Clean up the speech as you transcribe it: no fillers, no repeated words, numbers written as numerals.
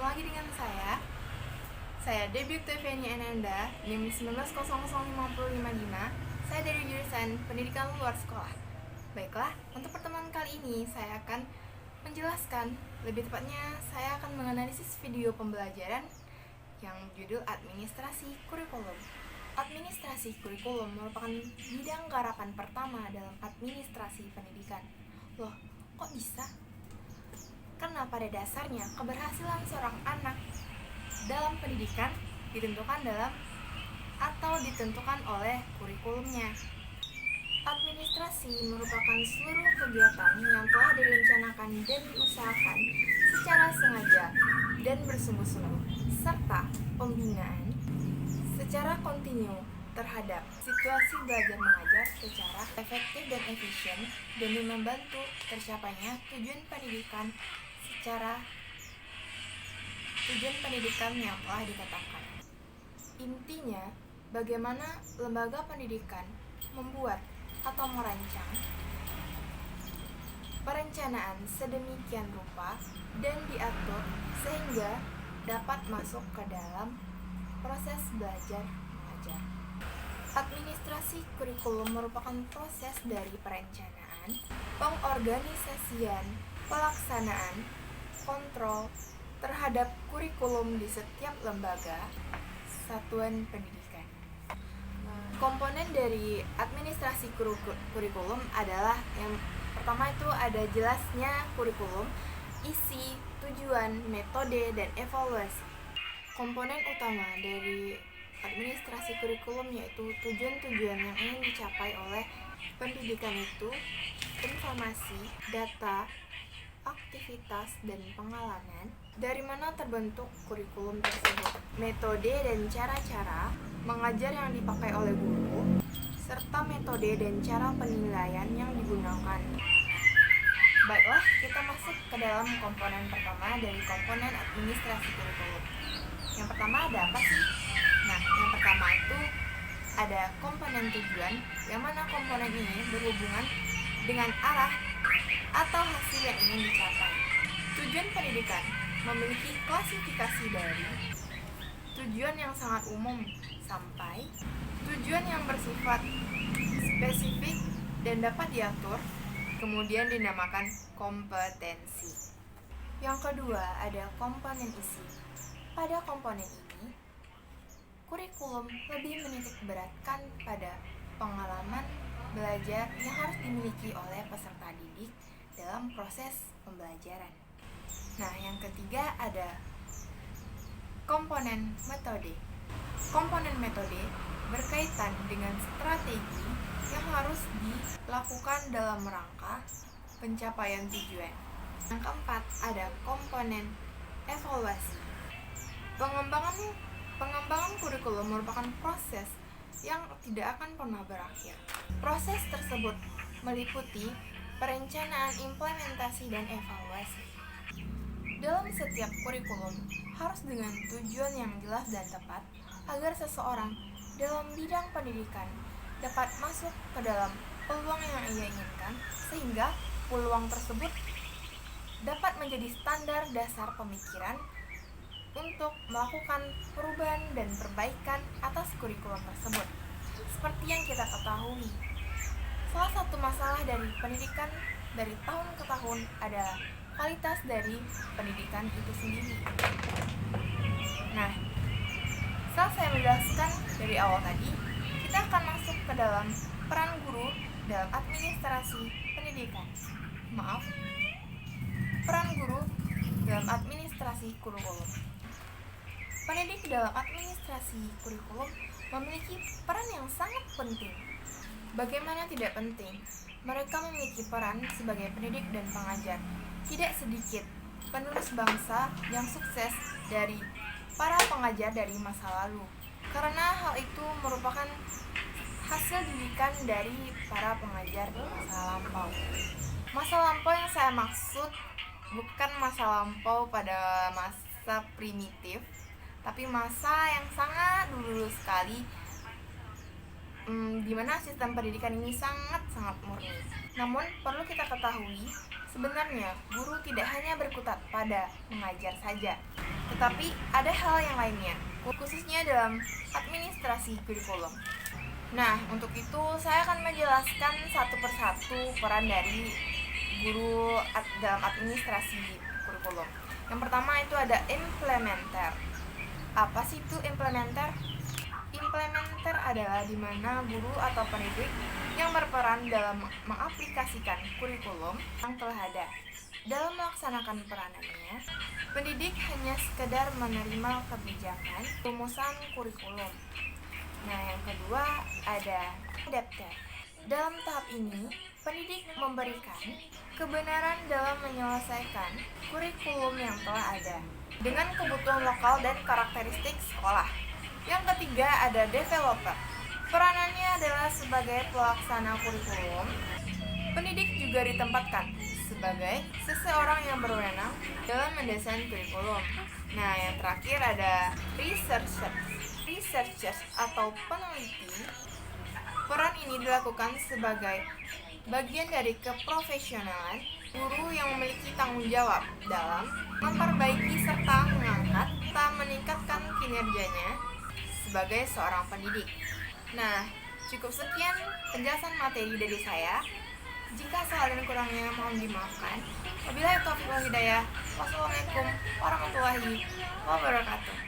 lagi dengan saya Debbie Octaviani Ananda, NIM 19005055. Saya dari jurusan Pendidikan Luar Sekolah. Baiklah, untuk pertemuan kali ini saya akan menjelaskan, lebih tepatnya saya akan menganalisis video pembelajaran yang judul Administrasi Kurikulum. Administrasi kurikulum merupakan bidang garapan pertama dalam administrasi pendidikan. Loh, kok bisa? Karena pada dasarnya keberhasilan seorang anak dalam pendidikan ditentukan oleh kurikulumnya. Administrasi merupakan seluruh kegiatan yang telah direncanakan dan diusahakan secara sengaja dan bersungguh-sungguh, serta pembinaan secara kontinu terhadap situasi belajar mengajar secara efektif dan efisien demi membantu tercapainya tujuan pendidikan yang telah ditetapkan. Intinya, bagaimana lembaga pendidikan membuat atau merancang perencanaan sedemikian rupa dan diatur sehingga dapat masuk ke dalam proses belajar mengajar. Administrasi kurikulum merupakan proses dari perencanaan, pengorganisasian, pelaksanaan, kontrol terhadap kurikulum di setiap lembaga satuan pendidikan. Komponen dari administrasi kurikulum adalah yang pertama itu ada jelasnya kurikulum, isi, tujuan, metode, dan evaluasi. Komponen utama dari administrasi kurikulum yaitu tujuan-tujuan yang ingin dicapai oleh pendidikan itu, informasi, data, aktivitas, dan pengalaman. Dari mana terbentuk kurikulum tersebut, metode dan cara-cara mengajar yang dipakai oleh guru, serta metode dan cara penilaian yang digunakan. Baiklah, kita masuk ke dalam komponen pertama dari komponen administrasi kurikulum. Yang pertama ada apa sih? Nah, yang pertama itu ada komponen tujuan, yang mana komponen ini berhubungan dengan arah atau hasil yang ingin dicapai. Tujuan pendidikan memiliki klasifikasi dari tujuan yang sangat umum sampai tujuan yang bersifat spesifik dan dapat diatur, kemudian dinamakan kompetensi. Yang kedua ada komponen isi. Pada komponen ini, kurikulum lebih menitik beratkan pada pengalaman belajar yang harus dimiliki oleh peserta didik dalam proses pembelajaran. Nah, yang ketiga ada komponen metode. Komponen metode berkaitan dengan strategi yang harus dilakukan dalam rangka pencapaian tujuan. Yang keempat ada komponen evaluasi. Pengembangan kurikulum merupakan proses yang tidak akan pernah berakhir. Proses tersebut meliputi perencanaan, implementasi, dan evaluasi. Dalam setiap kurikulum harus dengan tujuan yang jelas dan tepat agar seseorang dalam bidang pendidikan dapat masuk ke dalam peluang yang ia inginkan, sehingga peluang tersebut dapat menjadi standar dasar pemikiran untuk melakukan perubahan dan perbaikan atas kurikulum tersebut. Seperti yang kita ketahui, salah satu masalah dari pendidikan dari tahun ke tahun adalah kualitas dari pendidikan itu sendiri. Nah, setelah saya menjelaskan dari awal tadi, kita akan masuk ke dalam peran guru dalam administrasi pendidikan. Peran guru dalam administrasi kurikulum. Pendidik dalam administrasi kurikulum memiliki peran yang sangat penting. Bagaimana tidak penting? Mereka memiliki peran sebagai pendidik dan pengajar. Tidak sedikit penerus bangsa yang sukses dari para pengajar dari masa lalu, karena hal itu merupakan hasil didikan dari para pengajar di masa lampau. Masa lampau yang saya maksud bukan masa lampau pada masa primitif, tapi masa yang sangat dulu sekali, di mana sistem pendidikan ini sangat-sangat murni. Namun, perlu kita ketahui, sebenarnya guru tidak hanya berkutat pada mengajar saja, tetapi ada hal yang lainnya, khususnya dalam administrasi kurikulum. Nah, untuk itu saya akan menjelaskan satu persatu peran dari guru dalam administrasi kurikulum. Yang pertama itu ada implementer. Apa sih itu implementer? Implementer adalah di mana guru atau pendidik yang berperan dalam mengaplikasikan kurikulum yang telah ada. Dalam melaksanakan peranannya, pendidik hanya sekedar menerima kebijakan rumusan kurikulum. Nah, yang kedua ada adapter. Dalam tahap ini, pendidik memberikan kebenaran dalam menyelesaikan kurikulum yang telah ada dengan kebutuhan lokal dan karakteristik sekolah. Yang ketiga ada developer. Peranannya adalah sebagai pelaksana kurikulum. Pendidik juga ditempatkan sebagai seseorang yang berwenang dalam mendesain kurikulum. Nah, yang terakhir ada researchers atau peneliti. Peran ini dilakukan sebagai bagian dari keprofesionalan guru yang memiliki tanggung jawab dalam memperbaiki serta mengangkat serta meningkatkan kinerjanya sebagai seorang pendidik. Nah, cukup sekian penjelasan materi dari saya. Jika salah dan kurangnya mohon dimaafkan. Wabillahi taufiq wal hidayah. Wassalamualaikum warahmatullahi wabarakatuh.